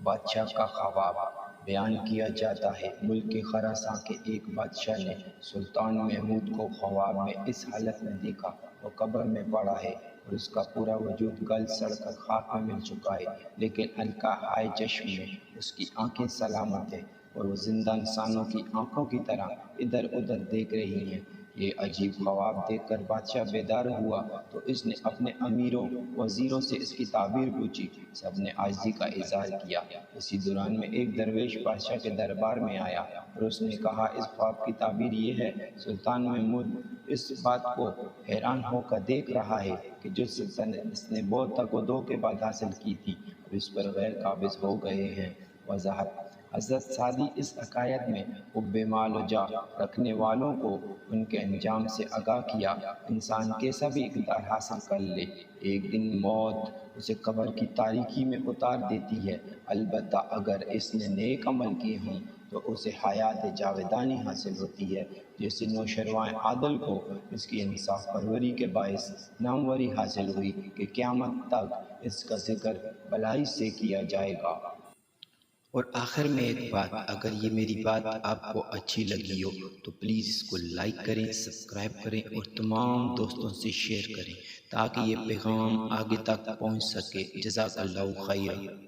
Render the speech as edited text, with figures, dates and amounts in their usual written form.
بادشاہ کا خواب بیان کیا جاتا ہے۔ ملک کے خراساں کے ایک بادشاہ نے سلطان محمود کو خواب میں اس حالت میں دیکھا۔ وہ قبر میں پڑا ہے اور اس کا پورا وجود گل سڑ کر خاک میں مل چکا ہے، لیکن ہلکا ہائے چشم میں اس کی آنکھیں سلامت ہیں اور وہ زندہ انسانوں کی آنکھوں کی طرح ادھر ادھر دیکھ رہی ہیں۔ یہ عجیب خواب دیکھ کر بادشاہ بیدار ہوا تو اس نے اپنے امیروں وزیروں سے اس کی تعبیر پوچھی۔ سب نے عاجزی کا اظہار کیا۔ اسی دوران میں ایک درویش بادشاہ کے دربار میں آیا اور اس نے کہا، اس خواب کی تعبیر یہ ہے: سلطان محمود اس بات کو حیران ہو کر دیکھ رہا ہے کہ جو سلطنت اس نے بہت تک و دو کے بعد حاصل کی تھی اب اس پر غیر قابض ہو گئے ہیں۔ وضاحت: حضرت سعدی اس حکایت میں حب مال و جاہ رکھنے والوں کو ان کے انجام سے آگاہ کیا۔ انسان کیسا بھی اقتدار حاصل کر لے، ایک دن موت اسے قبر کی تاریکی میں اتار دیتی ہے، البتہ اگر اس نے نیک عمل کیے ہوں تو اسے حیات جاودانی حاصل ہوتی ہے، جیسے نوشروان عادل کو اس کی انصاف پروری کے باعث ناموری حاصل ہوئی کہ قیامت تک اس کا ذکر بھلائی سے کیا جائے گا۔ اور آخر میں ایک بات، اگر یہ میری بات آپ کو اچھی لگی ہو تو پلیز اس کو لائک کریں، سبسکرائب کریں اور تمام دوستوں سے شیئر کریں تاکہ یہ پیغام آگے تک پہنچ سکے۔ جزاک اللہ خیر۔